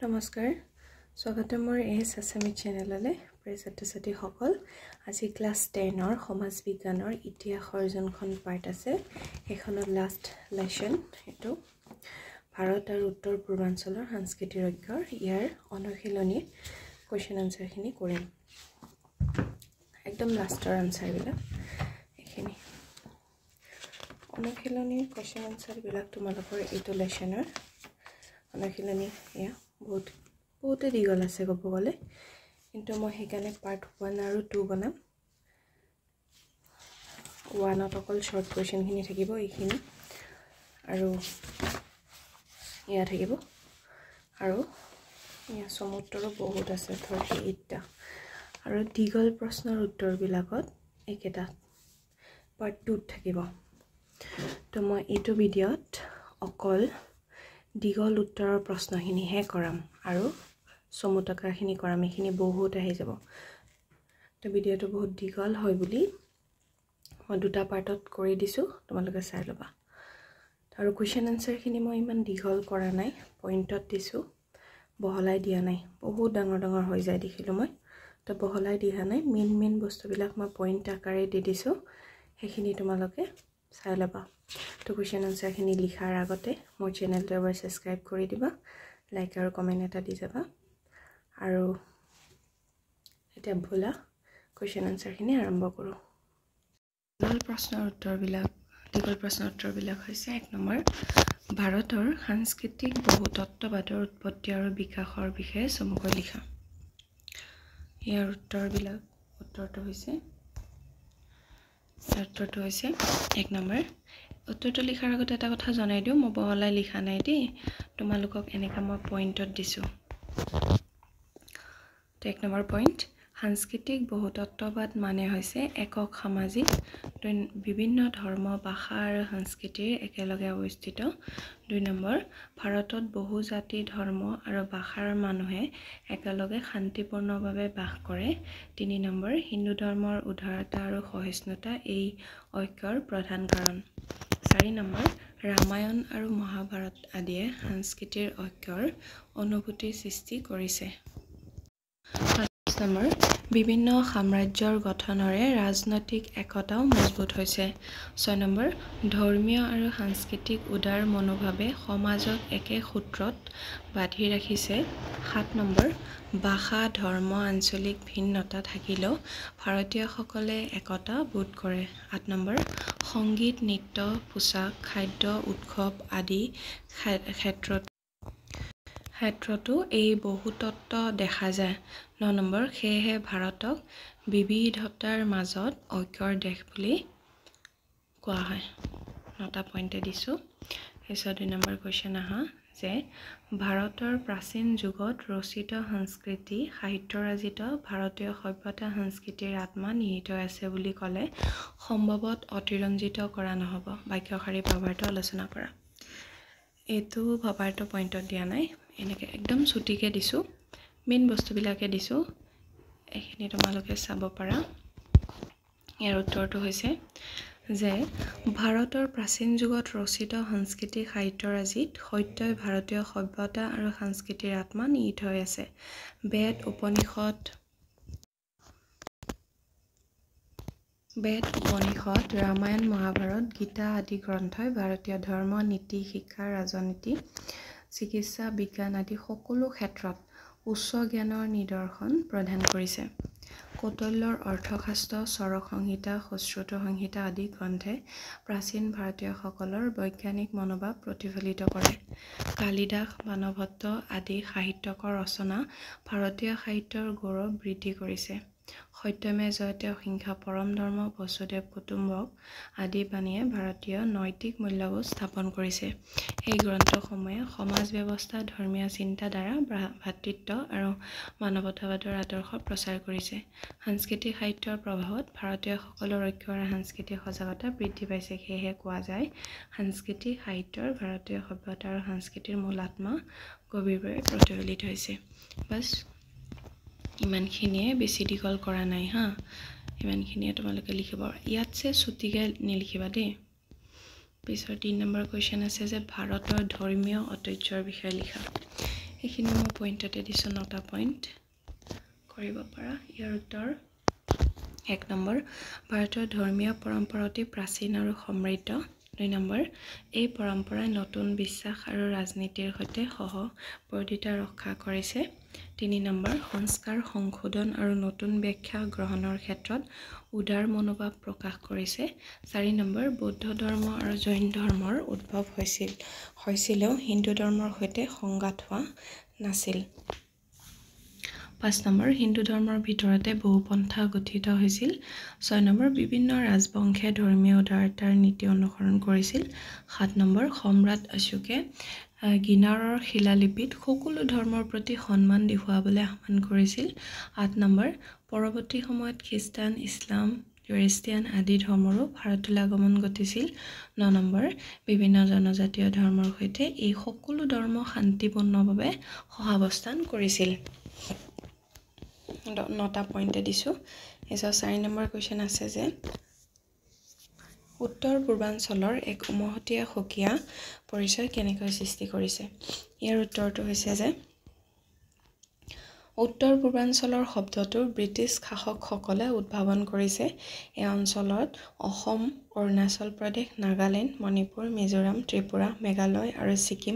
নমস্কাৰ স্বাগতম মোৰ এছ আছামি চেনেললে প্ৰিয় ছাত্ৰ-ছাত্ৰী সকল আজি ক্লাছ 10 ৰ সমাজ বিজ্ঞানৰ ইতিহাসৰ যোনখন পাৰ্ট আছে এখনৰ লাষ্ট লেসন এটো ভাৰত আৰু উত্তৰ পূৰ্বাঞ্চলৰ সাংস্কৃতিক ঐক্যৰ ইয়াৰ অনুশীলনী কোৱেশ্চন আনসাৰ খিনি কৰিম একদম লাষ্টৰ আনসাৰ বিলাক এখিনি অনুশীলনী কোৱেশ্চন আনসাৰ বিলাক তোমালোকৰ এইটো লেসনৰ অনুশীলনী ইয়া বহুত দীঘল আছে ক'ব গ'লে কিন্তু মই হেকানে পাৰ্ট 1 আৰু 2 বনাম 1 ত অকল শৰ্ট কোৱেশ্চন খিনি থাকিব এইখিনি আৰু ইয়া থাকিব আৰু ইয়া সমুত্তৰো বহুত আছে 38 টা আৰু দীঘল প্ৰশ্নৰ উত্তৰ বিলাকত একেটা পাৰ্ট 2 থাকিব তো মই এইটো ভিডিঅ'ত অকল দীঘল উত্তৰৰ প্ৰশ্নখিনি হে কৰাম আৰু সমুতকাখিনি কৰাম এখিনি বহুত আহি যাব তো ভিডিঅ'টো বহুত দীঘল হয় বুলি মই দুটা পাৰ্টত কৰি দিছো তোমালোকে চাই লবা আৰু কোৱেশ্চন আনসাৰ খিনি মই ইমান দীঘল কৰা নাই পইণ্টত দিছো বহলাই দিয়া নাই বহুত ডাঙৰ ডাঙৰ হৈ যায় দেখিলো মই তো বহলাই দিয়া নাই মেইন বস্তুবিলাক মই পইণ্ট আকাৰে দি দিছো হেখিনি তোমালোকে চাই লবা তো কোৱেশ্চন আনসাৰ খিনি লিখাৰ আগতে মোৰ চেনেলটো এবাৰ সাবস্ক্ৰাইব কৰি দিবা লাইক আৰু কমেন্ট এটা দি যাবা আৰু এটা ভুলা কোৱেশ্চন আনসাৰ খিনি আৰম্ভ কৰো দীঘল প্ৰশ্নৰ উত্তৰবিলাক হৈছে 1 নম্বৰ ভাৰতৰ সাংস্কৃতিক বহুতত্ত্ববাদৰ উৎপত্তি আৰু বিকাশৰ বিষয়ে চমুকৈ লিখা ইয়াৰ উত্তৰটো হৈছে 1 নম্বৰ উত্তৰটো লিখাৰ আগতে এটা কথা জনাই দিও মই বহলাই লিখা নাই দেই তোমালোকক এনেকা মই পইণ্টত দিছো তো 1 নম্বৰ পইণ্ট সাংস্কৃতিক বহুতত্ত্ববাদ মানে হৈছে একক সামাজিক বিভিন্ন ধৰ্ম ভাষা আৰু সংস্কৃতিৰ একেলগে অৱস্থিত 2 নম্বৰ ভাৰতত বহু জাতি ধৰ্ম আৰু ভাষাৰ মানুহে একেলগে শান্তিপূৰ্ণভাৱে বাস কৰে 3 নম্বৰ হিন্দু ধৰ্মৰ উদাৰতা আৰু সহিষ্ণুতা এই ঐক্যৰ প্ৰধান কাৰণ 4 নম্বৰ ৰামায়ণ আৰু মহাভাৰত আদিয়ে সাংস্কৃতিৰ ঐক্যৰ অনুভূতি সৃষ্টি কৰিছে 5 নম্বৰ বিভিন্ন সাম্ৰাজ্যৰ গঠনৰে ৰাজনৈতিক একতাও মজবুত হৈছে 6 নম্বৰ ধৰ্মীয় আৰু সাংস্কৃতিক উদাৰ মনোভাৱে সমাজক একে সূত্ৰত বান্ধি ৰাখিছে 7 নম্বৰ ভাষা ধৰ্ম আঞ্চলিক ভিন্নতা থাকিলেও ভাৰতীয়সকলে একতা বোধ কৰে 8 নম্বৰ সংগীত নৃত্য পোছাক খাদ্য উৎসৱ আদি ক্ষেত্ৰতো এই বহুতত্ত্ব দেখা যায় 9 নম্বৰ সেয়েহে ভাৰতক বিবিধতাৰ মাজত ঐক্যৰ দেশ বুলি কোৱা হয় 9টা পইণ্টে দিছো এছা 2 নম্বৰ কোৱেশ্চন আহা যে ভাৰতৰ প্ৰাচীন যুগত ৰচিত সংস্কৃতি সাহিত্যৰাজিত ভাৰতীয় সভ্যতা সংস্কৃতিৰ আত্মা নিহিত আছে বুলি ক'লে সম্ভৱত অতিৰঞ্জিত কৰা নহব বাক্যশাৰী ভাৱাৰ্থ আলোচনা কৰা এটো ভাৱাৰ্থ পইণ্টত দিয়া নাই এনেকে একদম ছুটিকে দিছো মেইন বস্তুবিলাকে দিছো এখিনি তোমালোকে চাব পাৰা ইয়াৰ উত্তৰটো হৈছে যে ভাৰতৰ প্ৰাচীন যুগত ৰচিত সংস্কৃতি সাহিত্যৰাজিত সত্যই ভাৰতীয় সভ্যতা আৰু সংস্কৃতিৰ আত্মা নিহিত হৈ আছে বেদ উপনিষদ ৰামায়ণ মহাভাৰত গীতা আদি গ্ৰন্থই ভাৰতীয় ধৰ্ম নীতি শিক্ষা ৰাজনীতি চিকিৎসা বিজ্ঞান আদি সকলো ক্ষেত্ৰত উচ্চ জ্ঞানৰ নিদৰ্শন প্ৰদান কৰিছে কৌটল্যৰ অৰ্থশাস্ত্ৰ চৰক সংহিতা সুশ্ৰুত সংহিতা আদি গ্ৰন্থে প্ৰাচীন ভাৰতীয়সকলৰ বৈজ্ঞানিক মনোভাৱ প্ৰতিফলিত কৰে কালিদাস বাণভট্ট আদি সাহিত্যকৰ ৰচনা ভাৰতীয় সাহিত্যৰ গৌৰৱ বৃদ্ধি কৰিছে সত্যমে জয়তে অহিংসা পৰম ধৰ্ম বসুদেৱ কুটুম্বক আদি বাণীয়ে ভাৰতীয় নৈতিক মূল্যবোধ স্থাপন কৰিছে এই গ্ৰন্থসমূহে সমাজ ব্যৱস্থা ধৰ্মীয় চিন্তাধাৰা ভাতৃত্ব আৰু মানৱতাবাদৰ আদৰ্শ প্ৰচাৰ কৰিছে সাংস্কৃতিক সাহিত্যৰ প্ৰভাৱত ভাৰতীয়সকলৰ ঐক্য আৰু সাংস্কৃতিক সজাগতা বৃদ্ধি পাইছে সেয়েহে কোৱা যায় সাংস্কৃতিক সাহিত্যৰ ভাৰতীয় সভ্যতা আৰু সংস্কৃতিৰ মূল আত্মা গভীৰভাৱে প্ৰতিফলিত হৈছে বাস ইমানখিনিয়ে বেছি দীঘল কৰা নাই হা ইমানখিনিয়ে তোমালোকে লিখিব ইয়াতছে ছুটিকে নিলিখিবা দেই পিছৰ 3 নম্বৰ কোৱেশ্চন আছে যে ভাৰতৰ ধৰ্মীয় ঐতিহ্যৰ বিষয়ে লিখা এইখিনি মই পইণ্টতে দিছোঁ 9টা পইণ্ট কৰিব পাৰা ইয়াৰ উত্তৰ 1 নম্বৰ ভাৰতৰ ধৰ্মীয় পৰম্পৰা অতি প্ৰাচীন আৰু সমৃদ্ধ 2 নম্বৰ এই পৰম্পৰাই নতুন বিশ্বাস আৰু ৰাজনীতিৰ সৈতে সহৱৰ্তিতা ৰক্ষা কৰিছে 3 নম্বৰ সংস্কাৰ সংশোধন আৰু নতুন ব্যাখ্যা গ্ৰহণৰ ক্ষেত্ৰত উদাৰ মনোভাৱ প্ৰকাশ কৰিছে 4 নম্বৰ বৌদ্ধ ধৰ্ম আৰু জৈন ধৰ্মৰ উদ্ভৱ হৈছিলেও হিন্দু ধৰ্মৰ সৈতে সংঘাত হোৱা নাছিল 5 নম্বৰ হিন্দু ধৰ্মৰ ভিতৰতে বহু পন্থা গঠিত হৈছিল 6 নম্বৰ বিভিন্ন ৰাজবংশে ধৰ্মীয় উদাৰতাৰ নীতি অনুসৰণ কৰিছিল 7 নম্বৰ সম্ৰাট অশোকে গিনাৰৰ শিলালিপিত সকলো ধৰ্মৰ প্ৰতি সন্মান দেখুৱাবলৈ আহ্বান কৰিছিল 8 নম্বৰ পৰৱৰ্তী সময়ত খ্ৰীষ্টান ইছলাম খ্ৰীষ্টিয়ান আদি ধৰ্মৰো ভাৰতলৈ আগমন ঘটিছিল 9 নম্বৰ বিভিন্ন জনজাতীয় ধৰ্মৰ সৈতে এই সকলো ধৰ্ম শান্তিপূৰ্ণভাৱে সহাৱস্থান কৰিছিল 9টা পইণ্টে দিছোঁ এছৰ 4 নম্বৰ কুৱেশ্যন আছে যে উত্তৰ পূৰ্বাঞ্চলৰ এক উমহতীয়া সুকীয়া পৰিচয় কেনেকৈ সৃষ্টি কৰিছে ইয়াৰ উত্তৰটো হৈছে যে উত্তৰ পূৰ্বাঞ্চলৰ শব্দটো ব্ৰিটিছ শাসকসকলে উদ্ভাৱন কৰিছে এই অঞ্চলত অসম অৰুণাচল প্ৰদেশ নাগালেণ্ড মণিপুৰ মিজোৰাম ত্ৰিপুৰা মেঘালয় আৰু ছিকিম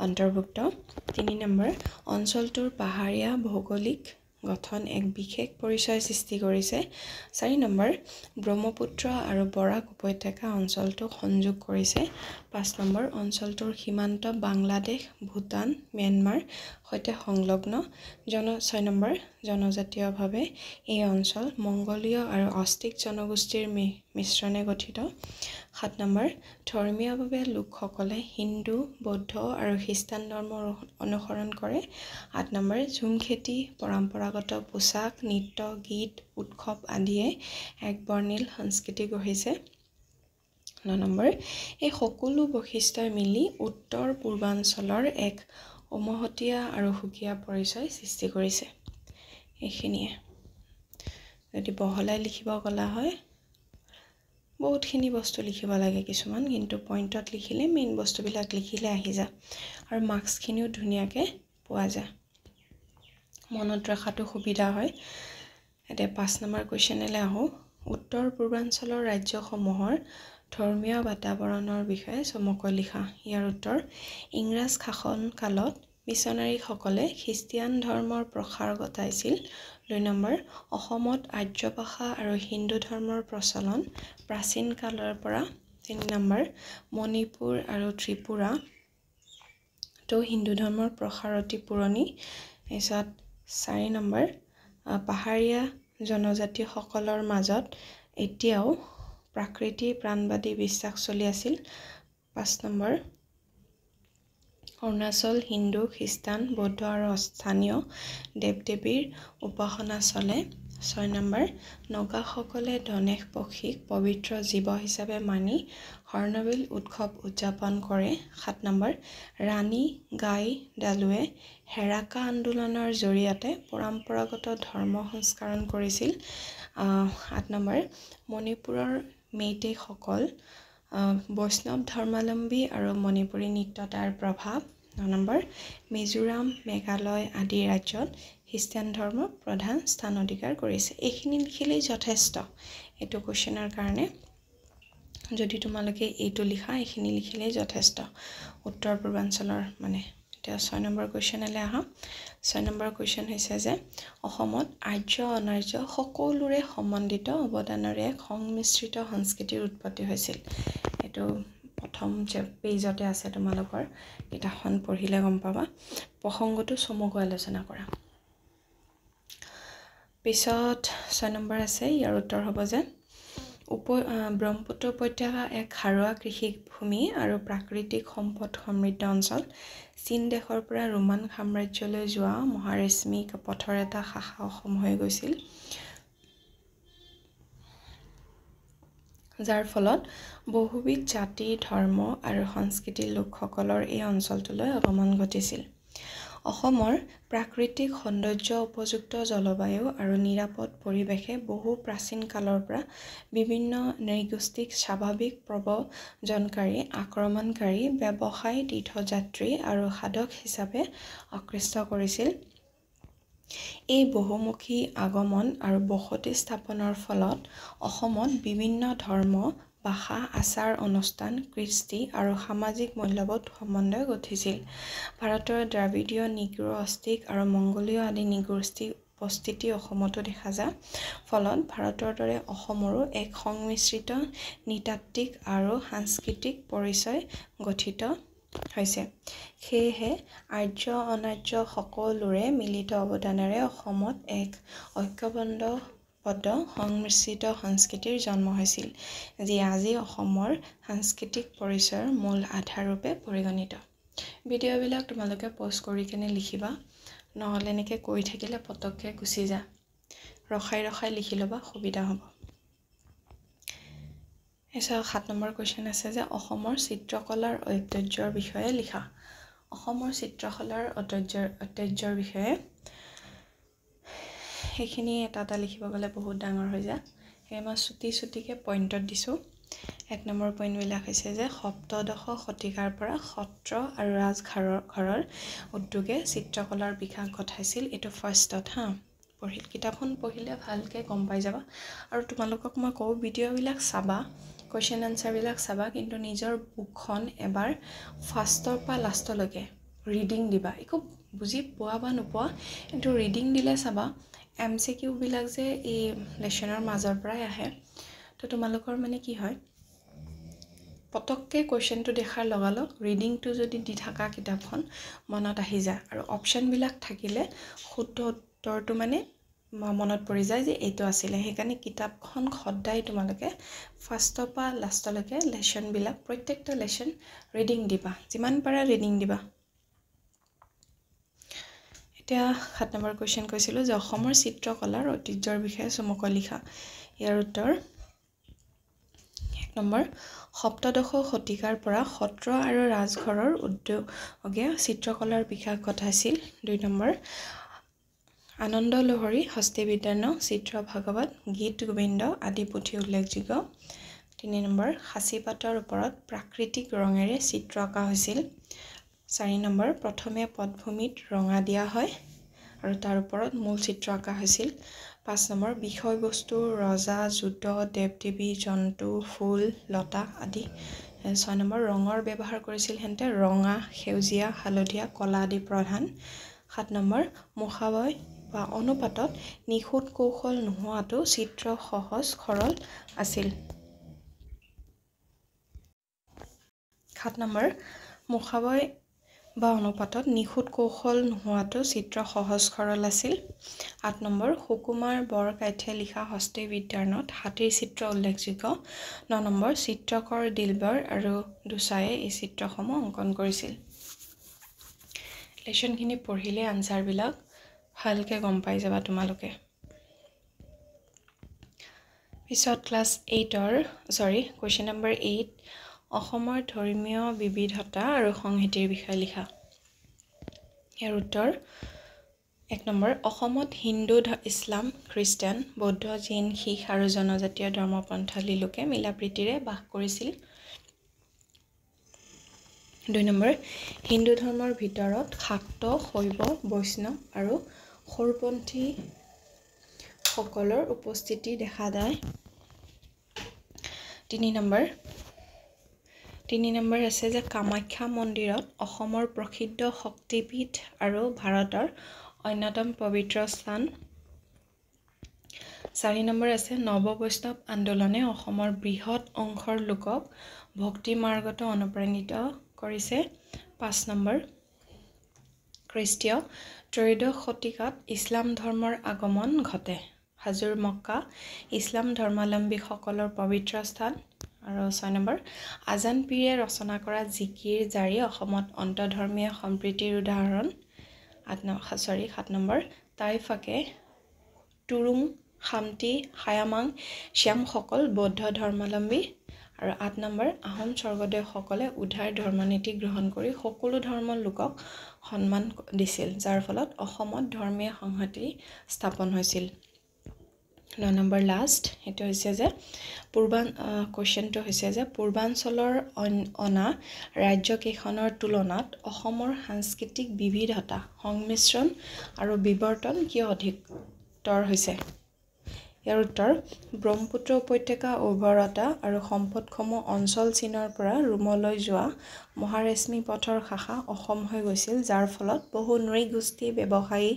অন্তৰ্ভুক্ত 3 নম্বৰ অঞ্চলটোৰ পাহাৰীয়া ভৌগোলিক গঠন এক বিশেষ পৰিচয় সৃষ্টি কৰিছে 4 নম্বৰ ব্ৰহ্মপুত্ৰ আৰু বৰাক উপত্যকা অঞ্চলটোক সংযোগ কৰিছে 5 নম্বৰ অঞ্চলটোৰ সীমান্ত বাংলাদেশ ভূটান ম্যানমাৰ সৈতে সংলগ্ন 6 নম্বৰ জনজাতীয়ভাৱে এই অঞ্চল মংগোলীয় আৰু অষ্টিক জনগোষ্ঠীৰ মিশ্ৰণে গঠিত 7 নম্বৰ ধৰ্মীয়ভাৱে লোকসকলে হিন্দু বৌদ্ধ আৰু খ্ৰীষ্টান ধৰ্ম অনুসৰণ কৰে 8 নম্বৰ ঝুম খেতি পৰম্পৰাগত পোচাক নৃত্য গীত উৎসৱ আদিয়ে এক বৰ্ণিল সংস্কৃতি গঢ়িছে 9 নম্বৰ এই সকলো বৈশিষ্ট্যই মিলি উত্তৰ পূৰ্বাঞ্চলৰ এক উমহতীয়া আৰু সুকীয়া পৰিচয় সৃষ্টি কৰিছে এইখিনিয়ে যদি বহলাই লিখিব গলা হয় বহুতখিনি বস্তু লিখিব লাগে কিছুমান কিন্তু পইণ্টত লিখিলে মেইন বস্তুবিলাক লিখিলে আহি যায় আৰু মাৰ্কছখিনিও ধুনীয়াকৈ পোৱা যায় মনত ৰখাটো সুবিধা হয় এতিয়া 5 নম্বৰ কুৱেশ্যনলৈ আহোঁ উত্তৰ পূৰ্বাঞ্চলৰ ৰাজ্যসমূহৰ ধৰ্মীয় বাতাবৰণৰ বিষয়ে চমুকৈ লিখা ইয়াৰ উত্তৰ ইংৰাজ শাসন কালত মিছনাৰীসকলে খ্ৰীষ্টিয়ান ধৰ্মৰ প্ৰসাৰ ঘটাইছিল 2 নম্বৰ অসমত আৰ্য ভাষা আৰু হিন্দু ধৰ্মৰ প্ৰচলন প্ৰাচীন কালৰ পৰা 3 নম্বৰ মণিপুৰ আৰু ত্ৰিপুৰা তো হিন্দু ধৰ্মৰ প্ৰসাৰ অতি পুৰণি এছত 4 নম্বৰ পাহাৰীয়া জনজাতিসকলৰ মাজত এতিয়াও প্ৰাকৃতি প্ৰাণবাদী বিশ্বাস চলি আছিল 5 নম্বৰ অৰুণাচল হিন্দু খ্ৰীষ্টান বৌদ্ধ আৰু স্থানীয় দেৱ-দেৱীৰ উপাসনা চলে 6 নম্বৰ নগাসকলে ধনেশ পক্ষীক পবিত্ৰ জীৱ হিচাপে মানি হৰ্ণবিল উৎসৱ উদযাপন কৰে 7 নম্বৰ ৰাণী গাই দালুৱে হেৰাকা আন্দোলনৰ জৰিয়তে পৰম্পৰাগত ধৰ্ম সংস্কৰণ কৰিছিল 8 নম্বৰ মণিপুৰৰ মেইটেইসকল বৈষ্ণৱ ধৰ্মাৱলম্বী আৰু মণিপুৰী নৃত্যতাৰ প্ৰভাৱ 9 নম্বৰ মিজোৰাম মেঘালয় আদি ৰাজ্যত খ্ৰীষ্টান ধৰ্ম প্ৰধান স্থান অধিকাৰ কৰিছে এইখিনি লিখিলেই যথেষ্ট এইটো কুৱেশ্যনৰ কাৰণে যদি তোমালোকে এইটো লিখা এইখিনি লিখিলেই যথেষ্ট উত্তৰ পূৰ্বাঞ্চলৰ মানে এতিয়া 6 নম্বৰ কুৱেশ্যনলৈ আহা 6 নম্বৰ কুৱেশ্যন হৈছে যে অসমত আৰ্য অনাৰ্য সকলোৰে সম্বন্ধিত অৱদানেৰে এক সংমিশ্ৰিত সংস্কৃতিৰ উৎপত্তি হৈছিল এইটো প্ৰথম পেজতে আছে তোমালোকৰ কিতাপখন পঢ়িলে গম পাবা প্ৰসংগটো চমুকৈ আলোচনা কৰা পিছত 6 নম্বৰ আছে ইয়াৰ উত্তৰ হ'ব যে ব্ৰহ্মপুত্ৰ উপত্যকা এক সাৰুৱা কৃষিভূমি আৰু প্ৰাকৃতিক সম্পদ সমৃদ্ধ অঞ্চল চীন দেশৰ পৰা ৰোমান সাম্ৰাজ্যলৈ যোৱা মহাৰেশ্মিক পথৰ এটা শাখা অসম হৈ গৈছিল যাৰ ফলত বহুবিধ জাতি ধৰ্ম আৰু সংস্কৃতিৰ লোকসকলৰ এই অঞ্চলটোলৈ আগমন ঘটিছিল অসমৰ প্ৰাকৃতিক সৌন্দৰ্য উপযুক্ত জলবায়ু আৰু নিৰাপদ পৰিৱেশে বহু প্ৰাচীন কালৰ পৰা বিভিন্ন নৃগোষ্ঠীক স্বাভাৱিক প্ৰব্ৰজনকাৰী আক্ৰমণকাৰী ব্যৱসায়ী তীৰ্থযাত্ৰী আৰু সাধক হিচাপে আকৃষ্ট কৰিছিল এই বহুমুখী আগমন আৰু বসতি স্থাপনৰ ফলত অসমত বিভিন্ন ধৰ্ম ভাষা আচাৰ অনুষ্ঠান কৃষ্টি আৰু সামাজিক মূল্যবোধ সমন্বয় গঠিছিল ভাৰতৰ দ্ৰাবিড়ীয় নিগ্ৰো অষ্টিক আৰু মংগোলীয় আদি নৃগোষ্ঠীৰ উপস্থিতি অসমতো দেখা যায় ফলত ভাৰতৰ দৰে অসমৰো এক সংমিশ্ৰিত নৃতাত্ত্বিক আৰু সাংস্কৃতিক পৰিচয় গঠিত হৈছে সেয়েহে আৰ্য অনাৰ্য সকলোৰে মিলিত অৱদানেৰে অসমত এক ঐক্যবদ্ধ সংমিশ্ৰিত সংস্কৃতিৰ জন্ম হৈছিল যি আজি অসমৰ সাংস্কৃতিক পৰিচয়ৰ মূল আধাৰ ৰূপে পৰিগণিত ভিডিঅ'বিলাক তোমালোকে প'ষ্ট কৰি কেনে লিখিবা নহ'লে এনেকৈ কৈ থাকিলে পতককৈ গুচি যা ৰখাই লিখি ল'বা সুবিধা হ'ব এছা 7 নম্বৰ কোৱেশ্চন আছে যে অসমৰ চিত্ৰকলাৰ ঐতিহ্যৰ বিষয়ে লিখা অসমৰ চিত্ৰকলাৰ ঐতিহ্যৰ বিষয়ে সেইখিনি এটা লিখিব গ'লে বহুত ডাঙৰ হৈ যায় সেই মই চুটিকৈ পইণ্টত দিছোঁ 1 নম্বৰ পইণ্টবিলাক হৈছে যে সপ্তদশ শতিকাৰ পৰা সত্ৰ আৰু ৰাজঘৰৰ উদ্যোগে চিত্ৰকলাৰ বিকাশ ঘটাইছিল এইটো ফাৰ্ষ্টত কিতাপখন পঢ়িলে ভালকৈ গম পাই যাবা আৰু তোমালোকক মই কওঁ ভিডিঅ'বিলাক চাবা কুৱেশ্যন আনচাৰবিলাক চাবা কিন্তু নিজৰ বুকখন এবাৰ ফাৰ্ষ্টৰ পৰা লাষ্টলৈকে ৰিডিং দিবা একো বুজি পোৱা বা নোপোৱা কিন্তু ৰিডিং দিলে চাবা MCQ বিলাক যে এই লেচনৰ মাজৰ পৰাই আহে তো তোমালোকৰ মানে কি হয় পতককৈ কুৱেশ্যনটো দেখাৰ লগালগ ৰিডিংটো যদি দি থাকা কিতাপখন মনত আহি যায় আৰু অপশ্যনবিলাক থাকিলে শুদ্ধ উত্তৰটো মানে মনত পৰি যায় যে এইটো আছিলে সেইকাৰণে কিতাপখন সদায় তোমালোকে ফাৰ্ষ্টৰ পৰা লাষ্টলৈকে লেচনবিলাক প্ৰত্যেকটা লেচন ৰিডিং দিবা যিমান পাৰা ৰিডিং দিবা এতিয়া 7 নম্বৰ কোৱেশ্চন কৈছিলোঁ যে অসমৰ চিত্ৰকলাৰ ঐতিহ্যৰ বিষয়ে চমুকৈ লিখা ইয়াৰ উত্তৰ 1 নম্বৰ সপ্তদশ শতিকাৰ পৰা সত্ৰ আৰু ৰাজঘৰৰ উদ্যোগে চিত্ৰকলাৰ বিকাশ ঘটাইছিল 2 নম্বৰ আনন্দ লহৰী হস্তি বিদ্যান চিত্ৰ ভাগৱত গীত গোবিন্দ আদি পুথি উল্লেখযোগ্য 3 নম্বৰ সাঁচিপাতৰ ওপৰত প্ৰাকৃতিক ৰঙেৰে চিত্ৰ অঁকা হৈছিল 4 নম্বৰ প্ৰথমে পটভূমিত ৰঙা দিয়া হয় আৰু তাৰ ওপৰত মূল চিত্ৰ অঁকা হৈছিল 5 নম্বৰ বিষয়বস্তু ৰজা যুদ্ধ দেৱ-দেৱী জন্তু ফুল লতা আদি 6 নম্বৰ ৰঙৰ ব্যৱহাৰ কৰিছিল হেনতে ৰঙা সেউজীয়া হালধীয়া কলা আদি প্ৰধান 7 নম্বৰ মুখাবয় বা অনুপাতত নিখুঁত কৌশল নোহোৱাটো চিত্ৰ সহজ সৰল আছিল 7 নম্বৰ মুখাবয় বা অনুপাতত নিখুঁত কৌশল নোহোৱাটো চিত্ৰ সহজ সৰল আছিল 8 নম্বৰ সুকুমাৰ বৰকাইথে লিখা হস্তি বিদ্যানত হাতীৰ চিত্ৰ উল্লেখযোগ্য 9 নম্বৰ চিত্ৰকৰ দিলবৰ আৰু দুচায়ে এই চিত্ৰসমূহ অংকন কৰিছিল লেচনখিনি পঢ়িলে আনচাৰবিলাক ভালকৈ গম পাই যাবা তোমালোকে পিছত ক্লাছ 8ৰ কুৱেশ্চন নম্বৰ 8 অসমৰ ধৰ্মীয় বিবিধতা আৰু সংহিতিৰ বিষয়ে লিখা ইয়াৰ উত্তৰ 1 নম্বৰ অসমত হিন্দু ইছলাম খ্ৰীষ্টান বৌদ্ধ জৈন শিখ আৰু জনজাতীয় ধৰ্মপন্থালী লোকে মিলাপ্ৰীতিৰে বাস কৰিছিল 2 নম্বৰ হিন্দু ধৰ্মৰ ভিতৰত শাক্ত শৈৱ বৈষ্ণৱ আৰু সৰুপন্থী সকলৰ উপস্থিতি দেখা যায় 3 নম্বৰ আছে যে কামাখ্যা মন্দিৰত অসমৰ প্ৰসিদ্ধ শক্তিপীঠ আৰু ভাৰতৰ অন্যতম পবিত্ৰ স্থান 4 নম্বৰ আছে নৱবৈষ্ণৱ আন্দোলনে অসমৰ বৃহৎ অংশৰ লোকক ভক্তি মাৰ্গত অনুপ্ৰাণিত কৰিছে 5 নম্বৰ খ্ৰীষ্টীয় ত্ৰয়োদশ শতিকাত ইছলাম ধৰ্মৰ আগমন ঘটে হাজুৰ মক্কা ইছলাম ধৰ্মাৱলম্বীসকলৰ পবিত্ৰ স্থান আৰু 6 নম্বৰ আজান পীৰে ৰচনা কৰা জিকিৰ জাৰি অসমত অন্তধৰ্মীয় সম্প্ৰীতিৰ উদাহৰণ 7 নম্বৰ টাইফাকে তুৰুং খামতি হায়ামাং শ্যামসকল বৌদ্ধ ধৰ্মাৱলম্বী আৰু 8 নম্বৰ আহোম স্বৰ্গদেউসকলে উদাৰ ধৰ্মনীতি গ্ৰহণ কৰি সকলো ধৰ্মৰ লোকক সন্মান দিছিল যাৰ ফলত অসমত ধৰ্মীয় সংহতি স্থাপন হৈছিল 9 নম্বৰ লাষ্ট এটা হৈছে যে কোৱেশ্চনটো হৈছে যে পূৰ্বাঞ্চলৰ অনা ৰাজ্যকেইখনৰ তুলনাত অসমৰ সাংস্কৃতিক বিবিধতা সংমিশ্ৰণ আৰু বিৱৰ্তন কিয় অধিকতৰ হৈছে ইয়াৰ উত্তৰ ব্ৰহ্মপুত্ৰ উপত্যকা উৰ্বৰতা আৰু সম্পদসমূহ অঞ্চল চীনৰ পৰা ৰোমলৈ যোৱা মহাৰেশ্মি পথৰ শাখা অসম হৈ গৈছিল যাৰ ফলত বহু নৃগোষ্ঠী ব্যৱসায়ী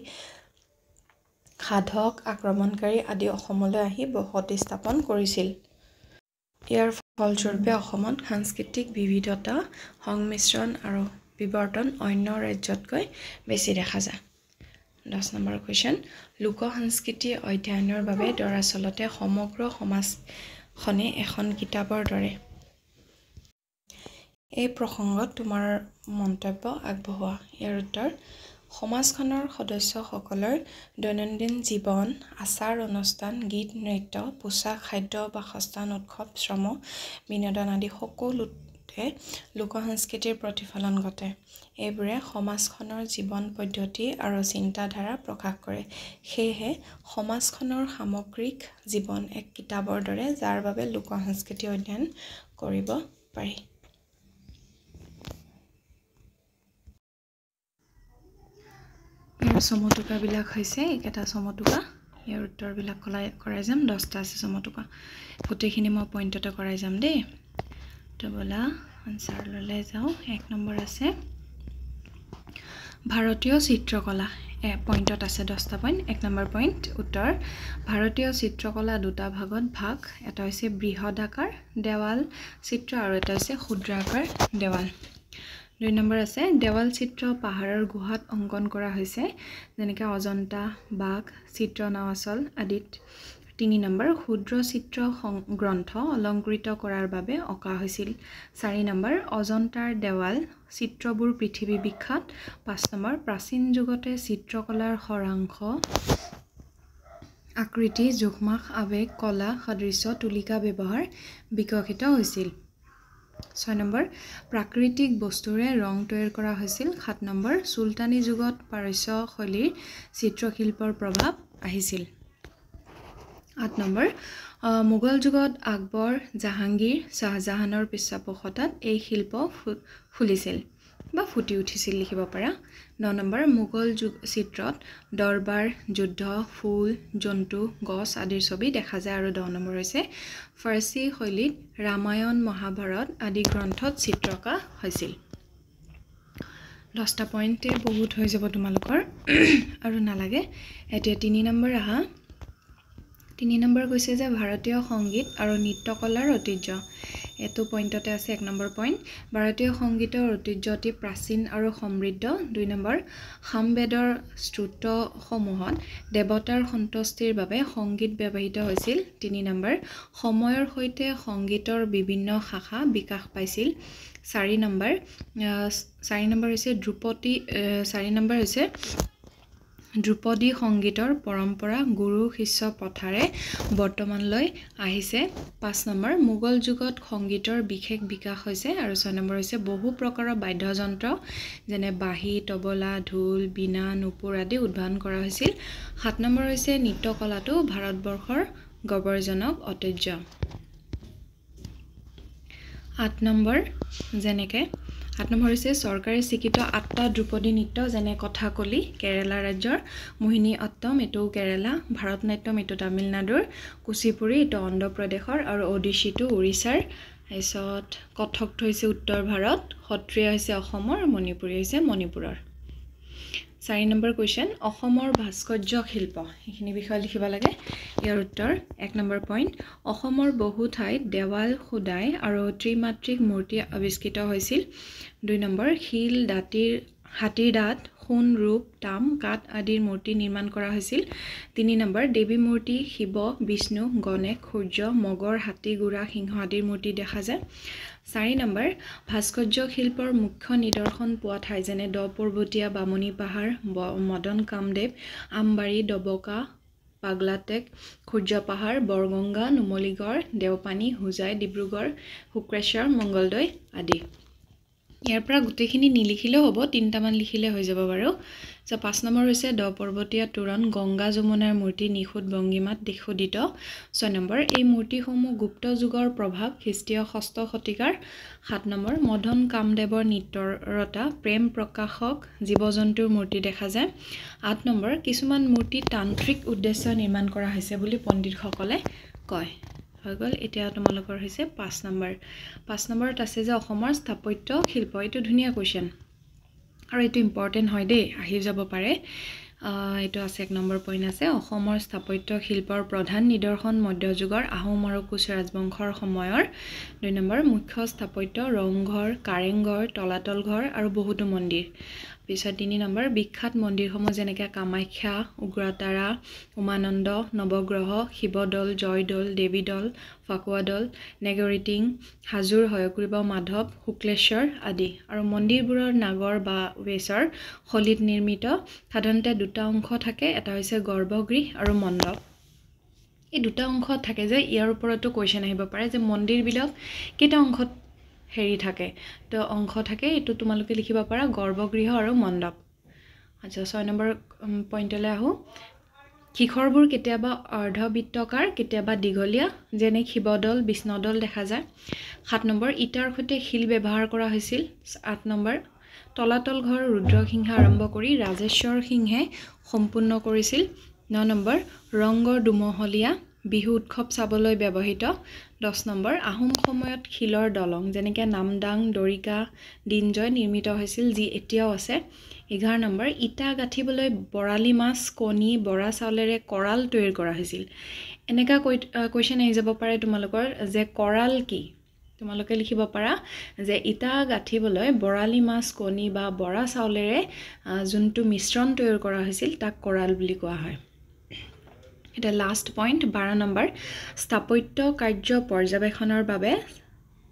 সাধক আক্ৰমণকাৰী আদি অসমলৈ আহি বসতি স্থাপন কৰিছিল ইয়াৰ ফলস্বৰূপে অসমত সাংস্কৃতিক বিবিধতা সংমিশ্ৰণ আৰু বিৱৰ্তন অন্য ৰাজ্যতকৈ বেছি দেখা যায় 10 নম্বৰ কোৱেশ্চন লোক সংস্কৃতি অধ্যয়নৰ বাবে দৰাচলতে সমগ্ৰ সমাজখনে এখন কিতাপৰ দৰে এই প্ৰসংগত তোমাৰ মন্তব্য আগবঢ়োৱা ইয়াৰ উত্তৰ সমাজখনৰ সদস্যসকলৰ দৈনন্দিন জীৱন আচাৰ অনুষ্ঠান গীত নৃত্য পোছাক খাদ্য বাসস্থান উৎসৱ শ্ৰম বিনোদন আদি সকলোতে লোক সংস্কৃতিৰ প্ৰতিফলন ঘটে এইবোৰে সমাজখনৰ জীৱন পদ্ধতি আৰু চিন্তাধাৰা প্ৰকাশ কৰে সেয়েহে সমাজখনৰ সামগ্ৰিক জীৱন এক কিতাপৰ দৰে যাৰ বাবে লোক সংস্কৃতি অধ্যয়ন কৰিব পাৰি ইয়াৰ সমতুকাবিলাক হৈছে একেটা সমতুকা ইয়াৰ উত্তৰবিলাক কৰাই যাম 10টা আছে সমতুকা গোটেইখিনি মই পইণ্টতে কৰাই যাম দেই তো বলা আনসাৰ ললে যাও 1 নম্বৰ আছে ভাৰতীয় চিত্ৰকলা পইণ্টত আছে 10টা পইণ্ট 1 নম্বৰ পইণ্ট উত্তৰ ভাৰতীয় চিত্ৰকলা দুটা ভাগত ভাগ এটা হৈছে বৃহদাকাৰ দেৱাল চিত্ৰ আৰু এটা হৈছে ক্ষুদ্ৰাকাৰ দেৱাল 2 নম্বৰ আছে দেৱাল চিত্ৰ পাহাৰৰ গুহাত অংকন কৰা হৈছে যেনেকৈ অজন্তা বাঘ চিত্ৰ নাৱাচল আদিত 3 নম্বৰ ক্ষুদ্ৰ চিত্ৰ গ্ৰন্থ অলংকৃত কৰাৰ বাবে অঁকা হৈছিল 4 নম্বৰ অজন্তাৰ দেৱাল চিত্ৰবোৰ পৃথিৱী বিখ্যাত 5 নম্বৰ প্ৰাচীন যুগতে চিত্ৰকলাৰ সৰাংশ আকৃতি জোখমাখ আবেগ কলা সদৃশ্য তুলিকা ব্যৱহাৰ বিকশিত হৈছিল 6 নম্বৰ প্ৰাকৃতিক বস্তুৰে ৰং তৈয়াৰ কৰা হৈছিল 7 নম্বৰ চুলতানী যুগত পাৰস্য শৈলীৰ চিত্ৰশিল্পৰ প্ৰভাৱ আহিছিল 8 নম্বৰ মোগল যুগত আকবৰ জাহাংগীৰ শাহজাহানৰ পৃষ্ঠপোষকতাত এই শিল্প ফুলিছিল বা ফুটি উঠিছিল লিখিব পাৰা 9 নম্বৰ মোগল যুগ চিত্ৰত দৰবাৰ যুদ্ধ ফুল জন্তু গছ আদিৰ ছবি দেখা যায় আৰু 10 নম্বৰ হৈছে ফাৰ্চী শৈলীত ৰামায়ণ মহাভাৰত আদি গ্ৰন্থত চিত্ৰ অঁকা হৈছিল 10টা পইণ্টে বহুত হৈ যাব তোমালোকৰ আৰু নালাগে এতিয়া 3 নম্বৰ আহা 3 নম্বৰ কৈছে যে ভাৰতীয় সংগীত আৰু নৃত্যকলাৰ ঐতিহ্য এটো পইণ্টতে আছে 1 নম্বৰ পইণ্ট ভাৰতীয় সংগীতৰ ঐতিহ্য অতি প্ৰাচীন আৰু সমৃদ্ধ 2 নম্বৰ সামবেদৰ স্তোত্ৰসমূহত দেৱতাৰ সন্তুষ্টিৰ বাবে সংগীত ব্যৱহৃত হৈছিল 3 নম্বৰ সময়ৰ সৈতে সংগীতৰ বিভিন্ন শাখা বিকাশ পাইছিল 4 নম্বৰ হৈছে ধ্ৰুপদী সংগীতৰ পৰম্পৰা গুৰু শিষ্য প্ৰথাৰে বৰ্তমানলৈ আহিছে 5 নম্বৰ মোগল যুগত সংগীতৰ বিশেষ বিকাশ হৈছে আৰু 6 নম্বৰ হৈছে বহু প্ৰকাৰৰ বাদ্যযন্ত্ৰ যেনে বাঁহী তবলা ঢোল বীণা নুপুৰ আদি উদ্ভাৱন কৰা হৈছিল 7 নম্বৰ হৈছে নৃত্যকলাটো ভাৰতবৰ্ষৰ গৌৰৱজনক ঐতিহ্য 8 নম্বৰ হৈছে চৰকাৰী স্বীকৃত 8টা ধ্ৰুপদী নৃত্য যেনে কথাকলি কেৰালা ৰাজ্যৰ মোহিনী অট্টম এটো কেৰালা ভাৰতনাট্যম এটো তামিলনাডুৰ কুচিপুড়ি এটো অন্ধ্ৰ প্ৰদেশৰ আৰু ওডিশীটো উৰিষ্যাৰ তাৰপিছত কথকটো হৈছে উত্তৰ ভাৰত সত্ৰীয়া হৈছে অসমৰ মণিপুৰী হৈছে মণিপুৰৰ 4 নম্বৰ কোৱেশ্চন অসমৰ ভাস্কৰ্য শিল্প এইখিনি বিষয় লিখিব লাগে ইয়াৰ উত্তৰ 1 নম্বৰ পইণ্ট অসমৰ বহু ঠাইত দেৱাল খোদাই আৰু ত্ৰিমাত্ৰিক মূৰ্তি আৱিষ্কৃত হৈছিল 2 নম্বৰ শিল হাতীৰ দাঁত সোণ ৰূপ তাম কাঠ আদিৰ মূৰ্তি নিৰ্মাণ কৰা হৈছিল 3 নম্বৰ দেৱী মূৰ্তি শিৱ বিষ্ণু গণেশ সূৰ্য মগৰ হাতী ঘোঁৰা সিংহ আদিৰ মূৰ্তি দেখা যায় 4 নম্বৰ ভাস্কৰ্য শিল্পৰ মুখ্য নিদৰ্শন পোৱা ঠাই যেনে দ পৰ্বতীয়া বামুণী পাহাৰ মদন কামদেৱ আমবাৰী দবকা পাগলাটেক সূৰ্য পাহাৰ বৰগংগা নুমলীগড় দেওপানী হোজাই ডিব্ৰুগড় শুক্ৰেশ্বৰ মংগলদৈ আদি ইয়াৰ পৰা গোটেইখিনি নিলিখিলেও হ'ব 3টামান লিখিলে হৈ যাব বাৰু সো 5 নম্বৰ হৈছে দ পৰ্বতীয়া তোৰণ গংগা যমুনাৰ মূৰ্তি নিখুঁত ভংগীমাত দিশোদিত 6 নম্বৰ এই মূৰ্তিসমূহ গুপ্ত যুগৰ প্ৰভাৱ খ্ৰীষ্টীয় 6ষ্ঠ শতিকাৰ 7 নম্বৰ মদন কামদেৱৰ নিত্যৰতা প্ৰেম প্ৰকাশক জীৱ-জন্তুৰ মূৰ্তি দেখা যায় 8 নম্বৰ কিছুমান মূৰ্তি তান্ত্ৰিক উদ্দেশ্য নিৰ্মাণ কৰা হৈছে বুলি পণ্ডিতসকলে কয় হৈ গ'ল এতিয়া তোমালোকৰ হৈছে 5 নম্বৰ 5 নম্বৰত আছে যে অসমৰ স্থাপত্য শিল্প এইটো ধুনীয়া কোৱেশ্চন আৰু এইটো ইম্পৰ্টেন্ট হয় দেই আহি যাব পাৰে এইটো আছে 1 নম্বৰ পইণ্ট আছে অসমৰ স্থাপত্য শিল্পৰ প্ৰধান নিদৰ্শন মধ্যযুগৰ আহোম আৰু কোচ ৰাজবংশৰ সময়ৰ 2 নম্বৰ মুখ্য স্থাপত্য ৰংঘৰ কাৰেংঘৰ তলাতল ঘৰ আৰু বহুতো মন্দিৰ পিছত 3 নম্বৰ বিখ্যাত মন্দিৰসমূহ যেনেকৈ কামাখ্যা উগ্ৰতাৰা উমানন্দ নৱগ্ৰহ শিৱদৌল জয়দৌল দেৱীদৌল ফাকুৱাদৌল নেগৰিটিং হাজোৰ হয়গ্ৰীৱ মাধৱ শুক্লেশ্বৰ আদি আৰু মন্দিৰবোৰৰ নাগৰ বা বেছৰ শলিত নিৰ্মিত সাধাৰণতে দুটা অংশ থাকে এটা হৈছে গৰ্ভগৃহ আৰু মণ্ডপ এই দুটা অংশ থাকে যে ইয়াৰ ওপৰতো কোৱেশ্চন আহিব পাৰে যে মন্দিৰবিলাক কেইটা অংশত হেৰি থাকে তো অংশ থাকে এটো তোমালোকে লিখিব পাৰা গৰ্ভগৃহ আৰু মণ্ডপ আচ্ছা 6 নম্বৰ পইণ্টলৈ আহো শিখৰবোৰ কেতিয়াবা অৰ্ধবৃত্তাকাৰ কেতিয়াবা দীঘলীয়া যেনে শিৱদৌল বিষ্ণুদৌল দেখা যায় 7 নম্বৰ ইটাৰ সৈতে শিল ব্যৱহাৰ কৰা হৈছিল 8 নম্বৰ তলাতল ঘৰ ৰুদ্ৰসিংহ আৰম্ভ কৰি ৰাজেশ্বৰ সিংহে সম্পূৰ্ণ কৰিছিল 9 নম্বৰ ৰংগৰ দুমহলীয়া বিহু উৎসৱ চাবলৈ ব্যৱহৃত 10 নম্বৰ আহোম সময়ত শিলৰ দলং যেনেকৈ নামদাং দৰিকা দিনজয় নিৰ্মিত হৈছিল যি এতিয়াও আছে 11 নম্বৰ ইটা গাঠিবলৈ বৰালি মাছ কণী বৰা চাউলেৰে কৰাল তৈয়াৰ কৰা হৈছিল এনেকা কোৱেশ্চন আহি যাব পাৰে তোমালোকৰ যে কৰাল কি তোমালোকে লিখিব পাৰা যে ইটা গাঠিবলৈ বৰালি মাছ কণী বা বৰা চাউলেৰে যোনটো মিশ্ৰণ তৈয়াৰ কৰা হৈছিল তাক কৰাল বুলি কোৱা হয় এটা লাষ্ট পইণ্ট 12 নম্বৰ স্থাপত্য কাৰ্য পৰ্যবেক্ষণৰ বাবে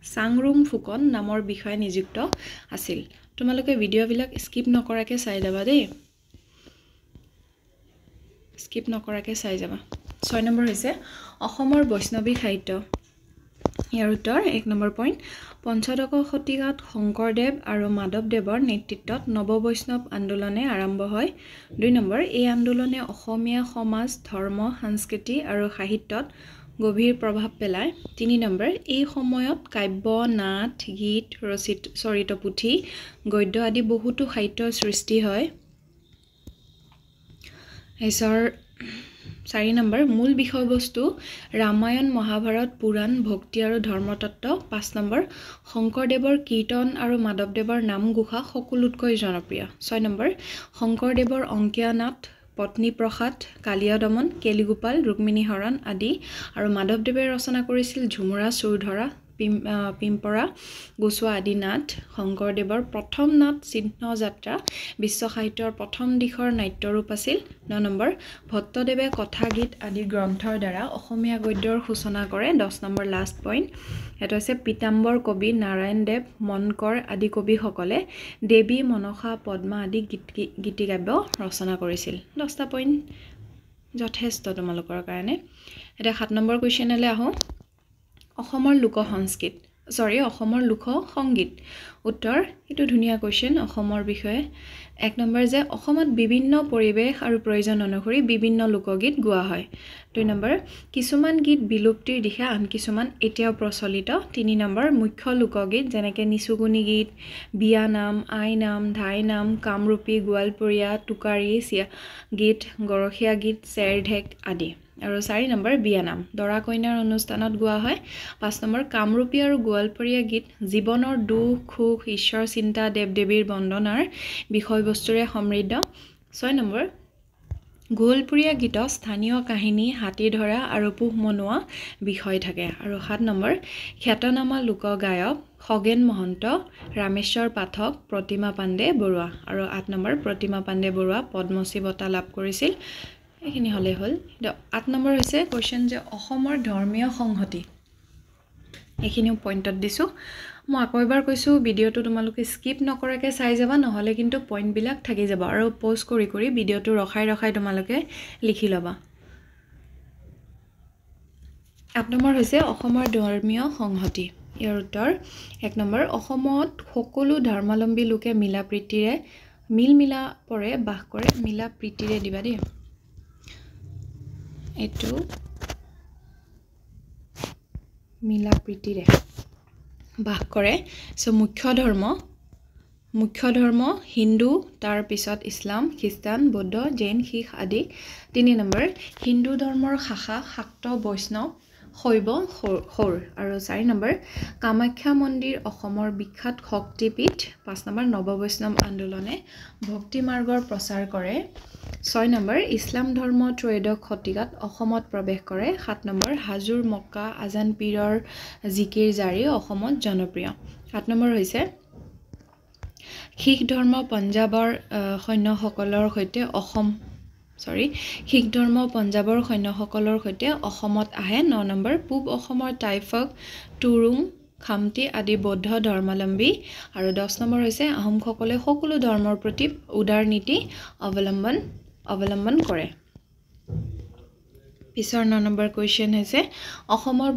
চাংৰুম ফুকন নামৰ বিষয় নিযুক্ত আছিল তোমালোকে ভিডিঅ'বিলাক স্কিপ নকৰাকৈ চাই যাবা দেই স্কিপ নকৰাকৈ চাই যাবা 6 নম্বৰ হৈছে অসমৰ বৈষ্ণৱী সাহিত্য ইয়াৰ উত্তৰ 1 নম্বৰ পইণ্ট পঞ্চদশ শতিকাত শংকৰদেৱ আৰু মাধৱদেৱৰ নেতৃত্বত নৱবৈষ্ণৱ আন্দোলনে আৰম্ভ হয় 2 নম্বৰ এই আন্দোলনে অসমীয়া সমাজ ধৰ্ম সংস্কৃতি আৰু সাহিত্যত গভীৰ প্ৰভাৱ পেলায় 3 নম্বৰ এই সময়ত কাব্য নাট গীত চৰিত পুথি গদ্য আদি বহুতো সাহিত্যৰ সৃষ্টি হয় 4 নম্বৰ মূল বিষয়বস্তু ৰামায়ণ মহাভাৰত পুৰাণ ভক্তি আৰু ধৰ্মতত্ত্ব 5 নম্বৰ শংকৰদেৱৰ কীৰ্তন আৰু মাধৱদেৱৰ নামঘোষা সকলোতকৈ জনপ্ৰিয় 6 নম্বৰ শংকৰদেৱৰ অংকীয়া নাট পত্নী প্ৰসাদ কালিয়া দমন কেলিগোপাল ৰুক্মিণী হৰণ আদি আৰু মাধৱদেৱে ৰচনা কৰিছিল ঝুমুৰা চুৰধৰা পিম্পৰা গোচোৱা আদি নাট শংকৰদেৱৰ প্ৰথম নাট চিহ্ন যাত্ৰা বিশ্ব সাহিত্যৰ প্ৰথম দিশৰ নাট্যৰূপ আছিল 9 নম্বৰ ভট্টদেৱে কথা গীত আদি গ্ৰন্থৰ দ্বাৰা অসমীয়া গদ্যৰ সূচনা কৰে 10 নম্বৰ লাষ্ট পইণ্ট এটা হৈছে পীতাম্বৰ কবি নাৰায়ণ দেৱ মনকৰ আদি কবিসকলে দেৱী মনসা পদ্মা আদি গীতিকাব্য ৰচনা কৰিছিল 10টা পইণ্ট যথেষ্ট তোমালোকৰ কাৰণে এটা 7 নম্বৰ কুৱেশ্যনলৈ আহোঁ অসমৰ লোক সংগীত উত্তৰ এটো ধুনীয়া কোৱেশ্চন অসমৰ বিষয়ে 1 নম্বৰ যে অসমত বিভিন্ন পৰিবেশ আৰু প্ৰয়োজন অনুসৰি বিভিন্ন লোকগীত গোৱা হয় 2 নম্বৰ কিছুমান গীত বিলুপ্তিৰ দিশে আন কিছুমান এতিয়াও প্ৰচলিত 3 নম্বৰ মুখ্য লোকগীত যেনেকৈ নিচুগুনি গীত বিয়া নাম আই নাম ধাই নাম কামৰূপী গোৱালপৰীয়া টুকাৰী গীত গৰখীয়া গীত চেৰঢেক আদি আৰু 4 নম্বৰ বিয়া নাম দৰা কইনাৰ অনুষ্ঠানত গোৱা হয় 5 নম্বৰ কামৰূপী আৰু গোৱালপৰীয়া গীত জীৱনৰ দুখ সুখ ঈশ্বৰ চিন্তা দেৱ দেৱীৰ বন্দনাৰ বিষয়বস্তুৰে সমৃদ্ধ 6 নম্বৰ গোৱালপৰীয়া গীত স্থানীয় কাহিনী হাতী ধৰা আৰু পোহ মনোৱা বিষয় থাকে আৰু 7 নম্বৰ খ্যাতনামা লোক গায়ক খগেন মহন্ত ৰামেশ্বৰ পাঠক প্ৰতিমা পাণ্ডে বৰুৱা আৰু 8 নম্বৰ প্ৰতিমা পাণ্ডে বৰুৱা পদ্মশ্ৰী বঁটা লাভ কৰিছিল এইখিনি হলে হল 8 নম্বৰ হৈছে কোৱেশ্চন যে অসমৰ ধৰ্মীয় সংহতি এইখিনিও পইণ্টত দিছো মই আকৌ এবাৰ কৈছো ভিডিওটো তোমালোকে স্কিপ নকৰাকৈ চাই যাবা নহলে কিন্তু পইণ্টবিলাক থাকি যাব আৰু পজ কৰি কৰি ভিডিওটো ৰখাই তোমালোকে লিখি লবা 8 নম্বৰ হৈছে অসমৰ ধৰ্মীয় সংহতি ইয়াৰ উত্তৰ 1 নম্বৰ অসমত সকলো ধৰ্মাৱলম্বী লোকে মিলা প্ৰীতিৰে মিলাপৰে বাস কৰে মিলা প্ৰীতিৰে দিবা দেই এটো মিলা প্ৰীতিৰে বাস কৰে সো মুখ্য ধৰ্ম হিন্দু তাৰ পিছত ইছলাম খ্ৰীষ্টান বৌদ্ধ জৈন শিখ আদি 3 নম্বৰ হিন্দু ধৰ্মৰ শাখা শাক্ত বৈষ্ণৱ শৈৱ সৌৰ আৰু 4 নম্বৰ কামাখ্যা মন্দিৰ অসমৰ বিখ্যাত শক্তিপীঠ 5 নম্বৰ নৱবৈষ্ণৱ আন্দোলনে ভক্তি মাৰ্গৰ প্ৰচাৰ কৰে 6 নম্বৰ ইছলাম ধৰ্ম ত্ৰয়োদশ শতিকাত অসমত প্ৰৱেশ কৰে 7 নম্বৰ হাজুৰ মক্কা আজান পীৰৰ জিকিৰ জাৰি অসমত জনপ্ৰিয় 8 নম্বৰ হৈছে শিখ ধৰ্ম পঞ্জাবৰ সৈন্যসকলৰ সৈতে অসমত আহে 9 নম্বৰ পূব অসমৰ টাইফক টুৰুং খামতি আদি বৌদ্ধ ধৰ্মাৱলম্বী আৰু 10 নম্বৰ হৈছে আহোমসকলে সকলো ধৰ্মৰ প্ৰতি উদাৰ নীতি অৱলম্বন কৰে পিছৰ 9 নম্বৰ কোৱেশ্চন হৈছে অসমৰ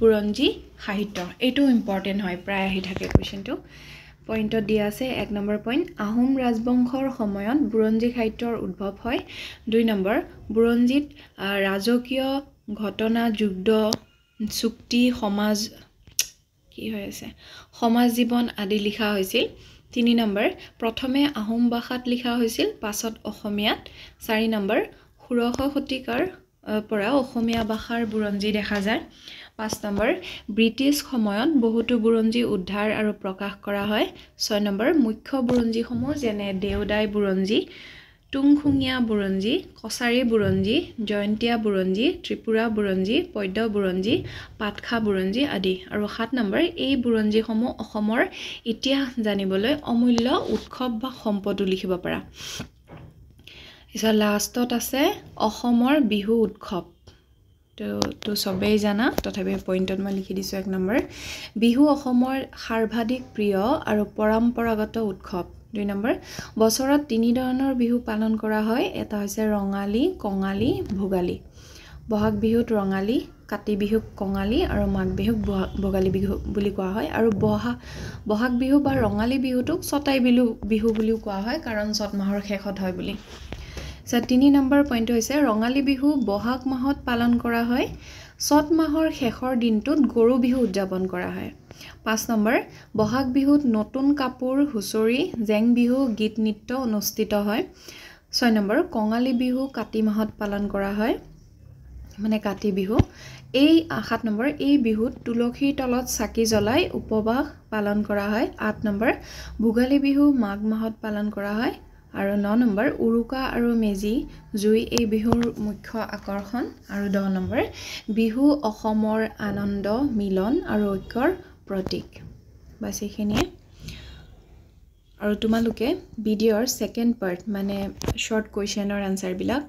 বুৰঞ্জী সাহিত্য এটো ইম্পৰ্টেন্ট হয় প্ৰায় আহি থাকে কোৱেশ্চনটো পইণ্টত দিয়া আছে 1 নম্বৰ পইণ্ট আহোম ৰাজবংশৰ সময়ত বুৰঞ্জী সাহিত্যৰ উদ্ভৱ হয় 2 নম্বৰ বুৰঞ্জীত ৰাজকীয় ঘটনা যুদ্ধ চুক্তি সমাজ জীৱন আদি লিখা হৈছিল 3 নম্বৰ প্ৰথমে আহোম ভাষাত লিখা হৈছিল পাছত অসমীয়াত 4 নম্বৰ 16 শতিকাৰ পৰা অসমীয়া ভাষাৰ বুৰঞ্জী দেখা যায় 5 নম্বৰ ব্ৰিটিছ সময়ত বহুতো বুৰঞ্জী উদ্ধাৰ আৰু প্ৰকাশ কৰা হয় 6 নম্বৰ মুখ্য বুৰঞ্জীসমূহ যেনে দেওদাই বুৰঞ্জী টুংখুঙীয়া বুৰঞ্জী কছাৰী বুৰঞ্জী জয়ন্তীয়া বুৰঞ্জী ত্ৰিপুৰা বুৰঞ্জী পদ্য বুৰঞ্জী পাটখা বুৰঞ্জী আদি আৰু 7 নম্বৰ এই বুৰঞ্জীসমূহ অসমৰ ইতিহাস জানিবলৈ অমূল্য উৎসৱ বা সম্পদো লিখিব পাৰা ইসা লাষ্টত আছে অসমৰ বিহু উৎসৱ তো সবেই জানা তথাপি পইণ্টত মই লিখি দিছো 1 নম্বৰ বিহু অসমৰ সৰ্বাধিক প্ৰিয় আৰু পৰম্পৰাগত উৎসৱ 2 নম্বৰ বছৰত 3 ধৰণৰ বিহু পালন কৰা হয় এটা হৈছে ৰঙালী কঙালী ভোগালী বহাগ বিহুত ৰঙালী কাতি বিহুক কঙালী আৰু মাঘ বিহুক ভোগালী বিহু বুলি কোৱা হয় আৰু বহাগ বিহু বা ৰঙালী বিহুটোক ছটাই বিহু বুলিও কোৱা হয় কাৰণ ছট মাহৰ শেষত হয় বুলি 3 নম্বৰ পইণ্ট হৈছে ৰঙালী বিহু বহাগ মাহত পালন কৰা হয় ছট মাহৰ শেষৰ দিনটোত গৰু বিহু উদযাপন কৰা হয় 5 নম্বৰ বহাগ বিহুত নতুন কাপোৰ হুঁচৰি জেং বিহু গীত নৃত্য অনুষ্ঠিত হয় 6 নম্বৰ কঙালী বিহু কাতি মাহত পালন কৰা হয় মানে কাতি বিহু 7 নম্বৰ এই বিহুত তুলসীৰ তলত চাকি জ্বলাই উপবাস পালন কৰা হয় 8 নম্বৰ ভোগালী বিহু মাঘ মাহত পালন কৰা হয় আৰু 9 নম্বৰ উৰুকা আৰু মেজি জুই এই বিহুৰ মুখ্য আকৰ্ষণ আৰু 10 নম্বৰ বিহু অসমৰ আনন্দ মিলন আৰু ঐক্যৰ প্ৰতীক বাস এইখিনিয়ে আৰু তোমালোকে ভিডিঅ'ৰ সেকেন্ড পাৰ্ট মানে শৰ্ট কোৱেশ্চনৰ আনসাৰ বিলাক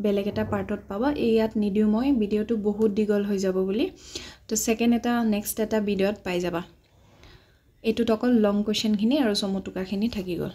বেলেগ এটা পাৰ্টত পাবা ইয়াত নিদিও মই ভিডিঅ'টো বহুত দীঘল হৈ যাব বুলি তো সেকেন্ড এটা নেক্সট এটা ভিডিঅ'ত পাই যাবা এটুত অকল লং কোৱেশ্চন খিনি আৰু সমতুকা খিনি থাকি গল